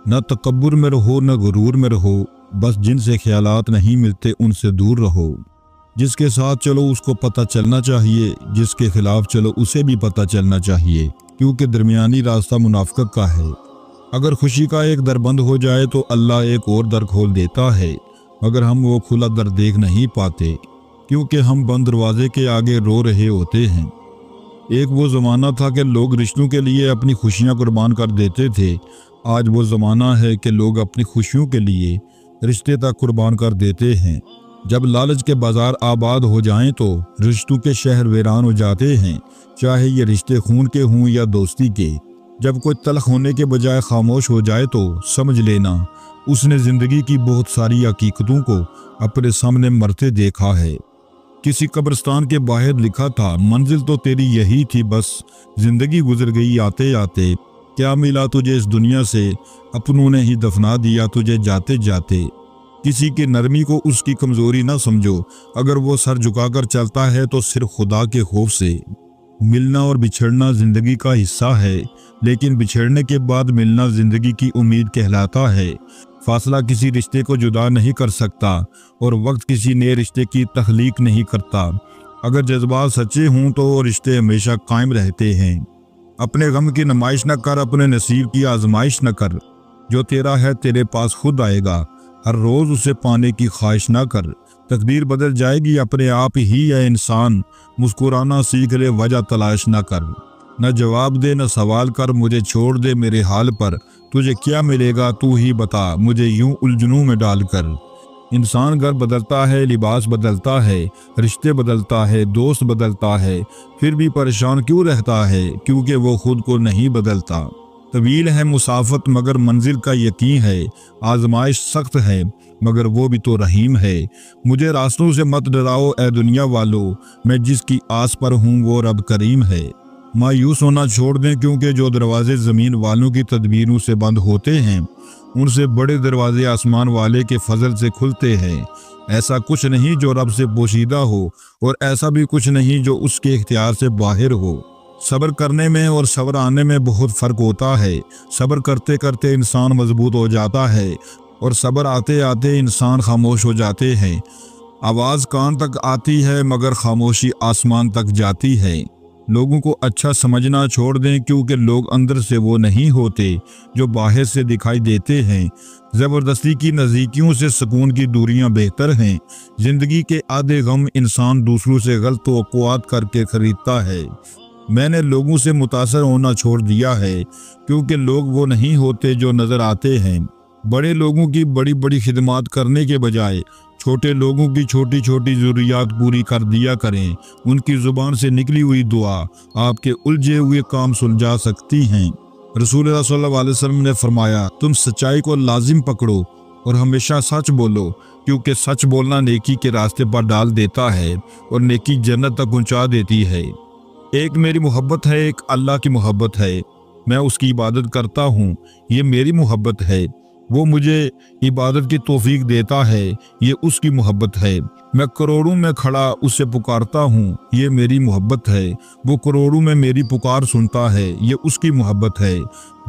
न तकब्बुर में रहो न गुरूर में रहो, बस जिनसे ख्यालात नहीं मिलते उनसे दूर रहो। जिसके साथ चलो उसको पता चलना चाहिए, जिसके खिलाफ चलो उसे भी पता चलना चाहिए, क्योंकि दरमियानी रास्ता मुनाफिक का है। अगर खुशी का एक दर बंद हो जाए तो अल्लाह एक और दर खोल देता है, मगर हम वो खुला दर देख नहीं पाते, क्योंकि हम बंद दरवाजे के आगे रो रहे होते हैं। एक वो ज़माना था कि लोग रिश्तों के लिए अपनी खुशियां कुर्बान कर देते थे। आज वो ज़माना है कि लोग अपनी खुशियों के लिए रिश्ते तक कुर्बान कर देते हैं। जब लालच के बाजार आबाद हो जाएं तो रिश्तों के शहर वीरान हो जाते हैं, चाहे ये रिश्ते खून के हों या दोस्ती के। जब कोई तल्ख होने के बजाय खामोश हो जाए तो समझ लेना उसने ज़िंदगी की बहुत सारी हकीकतों को अपने सामने मरते देखा है। किसी कब्रिस्तान के बाहर लिखा था, मंजिल तो तेरी यही थी, बस जिंदगी गुजर गई आते आते। क्या मिला तुझे इस दुनिया से, अपनों ने ही दफना दिया तुझे जाते जाते। किसी की नरमी को उसकी कमजोरी ना समझो, अगर वो सर झुकाकर चलता है तो सिर्फ खुदा के खौफ से। मिलना और बिछड़ना जिंदगी का हिस्सा है, लेकिन बिछड़ने के बाद मिलना जिंदगी की उम्मीद कहलाता है। फासला किसी रिश्ते को जुदा नहीं कर सकता और वक्त किसी नए रिश्ते की तख्लीक नहीं करता। अगर जज्बात सच्चे हों तो रिश्ते हमेशा कायम रहते हैं। अपने गम की नुमाइश न कर, अपने नसीब की आजमाइश न कर। जो तेरा है तेरे पास खुद आएगा, हर रोज उसे पाने की ख्वाहिश ना कर। तकदीर बदल जाएगी अपने आप ही है इंसान, मुस्कुराना सीख ले वजह तलाश ना कर। न जवाब दे न सवाल कर, मुझे छोड़ दे मेरे हाल पर। तुझे क्या मिलेगा तू ही बता, मुझे यूं उलझनों में डालकर। इंसान घर बदलता है, लिबास बदलता है, रिश्ते बदलता है, दोस्त बदलता है, फिर भी परेशान क्यों रहता है, क्योंकि वो खुद को नहीं बदलता। तवील है मुसाफत मगर मंजिल का यकीन है, आजमाइश सख्त है मगर वो भी तो रहीम है। मुझे रास्तों से मत डराओ ए दुनिया वालों, मैं जिसकी आस पर हूँ वो रब करीम है। मायूस होना छोड़ दें, क्योंकि जो दरवाजे ज़मीन वालों की तदबीरों से बंद होते हैं उनसे बड़े दरवाजे आसमान वाले के फजल से खुलते हैं। ऐसा कुछ नहीं जो रब से पोशीदा हो और ऐसा भी कुछ नहीं जो उसके इख्तियार से बाहर हो। सब्र करने में और सब्र आने में बहुत फ़र्क होता है। सब्र करते करते इंसान मजबूत हो जाता है और सब्र आते आते इंसान खामोश हो जाते हैं। आवाज़ कान तक आती है मगर खामोशी आसमान तक जाती है। लोगों को अच्छा समझना छोड़ दें, क्योंकि लोग अंदर से वो नहीं होते जो बाहर से दिखाई देते हैं। ज़बरदस्ती की नज़दीकियों से सुकून की दूरियां बेहतर हैं। ज़िंदगी के आधे गम इंसान दूसरों से गलत तवक्कुआत करके खरीदता है। मैंने लोगों से मुतासर होना छोड़ दिया है, क्योंकि लोग वो नहीं होते जो नज़र आते हैं। बड़े लोगों की बड़ी बड़ी खिदमत करने के बजाय छोटे लोगों की छोटी छोटी ज़रूरियात पूरी कर दिया करें। उनकी ज़ुबान से निकली हुई दुआ आपके उलझे हुए काम सुलझा सकती हैं। रसूलुल्लाह सल्लल्लाहु अलैहि वसल्लम ने फरमाया, तुम सच्चाई को लाजिम पकड़ो और हमेशा सच बोलो, क्योंकि सच बोलना नेकी के रास्ते पर डाल देता है और नेकी जन्नत तक पहुँचा देती है। एक मेरी मोहब्बत है, एक अल्लाह की मोहब्बत है। मैं उसकी इबादत करता हूँ, ये मेरी मोहब्बत है। वो मुझे इबादत की तौफीक देता है, ये उसकी मोहब्बत है। मैं करोड़ों में खड़ा उसे पुकारता हूँ, ये मेरी मोहब्बत है। वो करोड़ों में मेरी पुकार सुनता है, ये उसकी मोहब्बत है।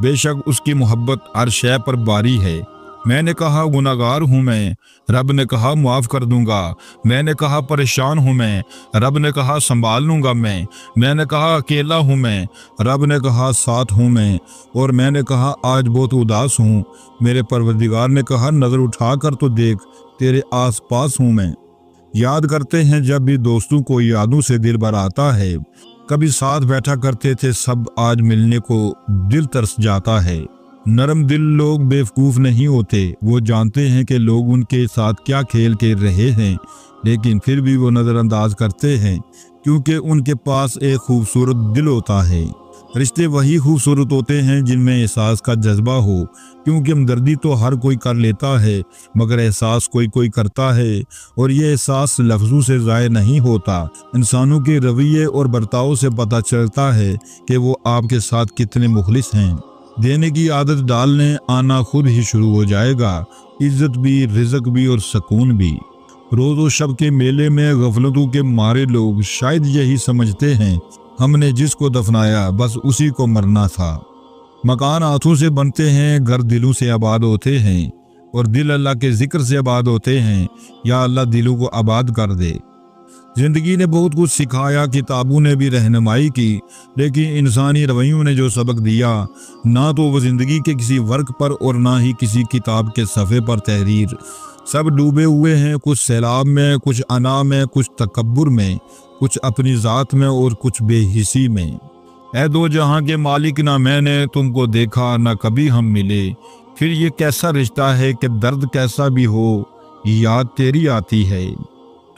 बेशक उसकी मोहब्बत हर शय पर बारी है। मैंने कहा गुनाहगार हूँ मैं, रब ने कहा माफ़ कर दूंगा। मैंने कहा परेशान हूँ मैं, रब ने कहा संभाल लूँगा मैं। मैंने कहा अकेला हूँ मैं, रब ने कहा साथ हूँ मैं। और मैंने कहा आज बहुत उदास हूँ, मेरे परवरदिगार ने कहा नज़र उठा कर तो देख, तेरे आस पास हूँ मैं। याद करते हैं जब भी दोस्तों को यादों से दिल भर आता है। कभी साथ बैठा करते थे सब, आज मिलने को दिल तरस जाता है। नरम दिल लोग बेवकूफ़ नहीं होते, वो जानते हैं कि लोग उनके साथ क्या खेल खेल रहे हैं, लेकिन फिर भी वो नज़रअंदाज करते हैं, क्योंकि उनके पास एक खूबसूरत दिल होता है। रिश्ते वही खूबसूरत होते हैं जिनमें एहसास का जज्बा हो, क्योंकि हमदर्दी तो हर कोई कर लेता है मगर एहसास कोई कोई करता है, और ये एहसास लफ्ज़ों से ज़ाहिर नहीं होता। इंसानों के रवैये और बर्ताव से पता चलता है कि वो आपके साथ कितने मुखलिस हैं। देने की आदत डालने आना खुद ही शुरू हो जाएगा, इज्जत भी, रिज़्क भी और सुकून भी। रोज़ व शब के मेले में गफलतों के मारे लोग शायद यही समझते हैं हमने जिसको दफनाया बस उसी को मरना था। मकान हाथों से बनते हैं, घर दिलों से आबाद होते हैं, और दिल अल्लाह के जिक्र से आबाद होते हैं। या अल्लाह दिलों को आबाद कर दे। ज़िंदगी ने बहुत कुछ सिखाया, किताबों ने भी रहनुमाई की, लेकिन इंसानी रवैयों ने जो सबक दिया, ना तो वो ज़िंदगी के किसी वर्क पर और ना ही किसी किताब के सफ़े पर तहरीर। सब डूबे हुए हैं, कुछ सैलाब में, कुछ अना में, कुछ तकब्बुर में, कुछ अपनी ज़ात में और कुछ बेहिसी में। ऐ दो जहां के मालिक, ना मैंने तुमको देखा ना कभी हम मिले, फिर ये कैसा रिश्ता है कि दर्द कैसा भी हो याद तेरी आती है।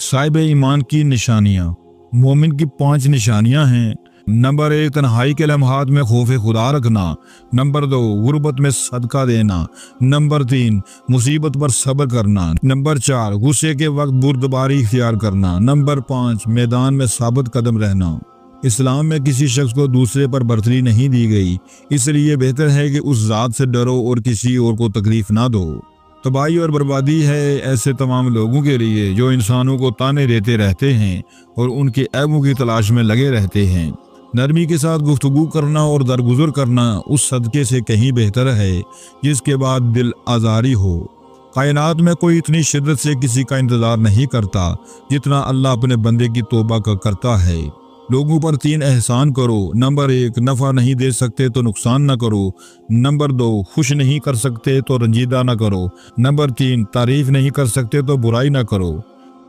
साहिब ईमान की निशानियाँ। मोमिन की 5 निशानियाँ हैं। नंबर 1, तन्हाई के लम्हात में खौफ खुदा रखना। नंबर 2, गुर्बत में सदका देना। नंबर 3, मुसीबत पर सब्र करना। नंबर 4, गुस्से के वक्त बुर्दबारी इख्तियार करना। नंबर 5, मैदान में साबित कदम रहना। इस्लाम में किसी शख्स को दूसरे पर बर्तरी नहीं दी गई, इसलिए बेहतर है कि उस ज़ात से डरो और किसी और को तकलीफ ना दो। तबाही और बर्बादी है ऐसे तमाम लोगों के लिए जो इंसानों को ताने देते रहते हैं और उनके ऐबों की तलाश में लगे रहते हैं। नरमी के साथ गुफ्तगू करना और दरगुजर करना उस सदके से कहीं बेहतर है जिसके बाद दिल आज़ारी हो। कायनात में कोई इतनी शिद्दत से किसी का इंतज़ार नहीं करता जितना अल्लाह अपने बंदे की तौबा करता है। लोगों पर 3 एहसान करो। नंबर 1, नफ़ा नहीं दे सकते तो नुकसान न करो। नंबर 2, खुश नहीं कर सकते तो रंजीदा न करो। नंबर 3, तारीफ़ नहीं कर सकते तो बुराई न करो।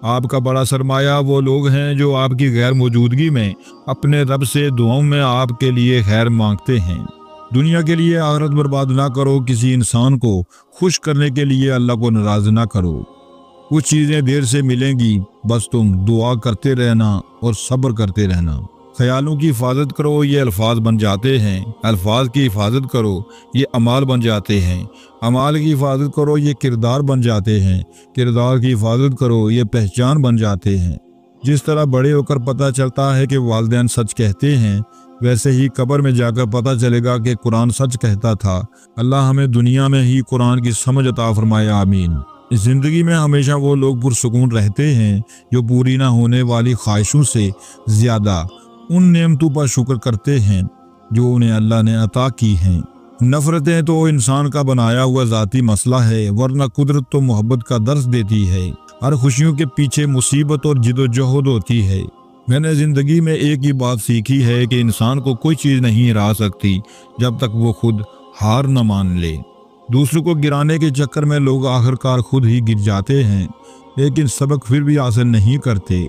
आपका बड़ा सरमाया वो लोग हैं जो आपकी गैर मौजूदगी में अपने रब से दुआओं में आपके लिए खैर मांगते हैं। दुनिया के लिए आखिरत बर्बाद ना करो। किसी इंसान को खुश करने के लिए अल्लाह को नाराज़ ना करो। कुछ चीज़ें देर से मिलेंगी, बस तुम दुआ करते रहना और सब्र करते रहना। ख्यालों की हिफाजत करो, ये अल्फाज बन जाते हैं। अल्फाज की हिफाजत करो, ये अमाल बन जाते हैं। अमाल की हिफाजत करो, ये किरदार बन जाते हैं। किरदार की हिफाजत करो, ये पहचान बन जाते हैं। जिस तरह बड़े होकर पता चलता है कि वालिदैन सच कहते हैं, वैसे ही कब्र में जाकर पता चलेगा कि कुरान सच कहता था। अल्लाह हमें दुनिया में ही कुरान की समझ अता फरमाए, आमीन। ज़िंदगी में हमेशा वो लोग पुरसुकून रहते हैं जो पूरी ना होने वाली ख्वाहिशों से ज़्यादा उन नेमतों पर शुक्र करते हैं जो उन्हें अल्लाह ने अता की हैं। नफ़रतें तो इंसान का बनाया हुआ ज़ाती मसला है, वरना कुदरत तो मोहब्बत का दर्स देती है। हर खुशियों के पीछे मुसीबत और जिदोजहद होती है। मैंने ज़िंदगी में एक ही बात सीखी है कि इंसान को कोई चीज़ नहीं हरा सकती जब तक वो खुद हार न मान ले। दूसरों को गिराने के चक्कर में लोग आखिरकार खुद ही गिर जाते हैं, लेकिन सबक फिर भी हासिल नहीं करते।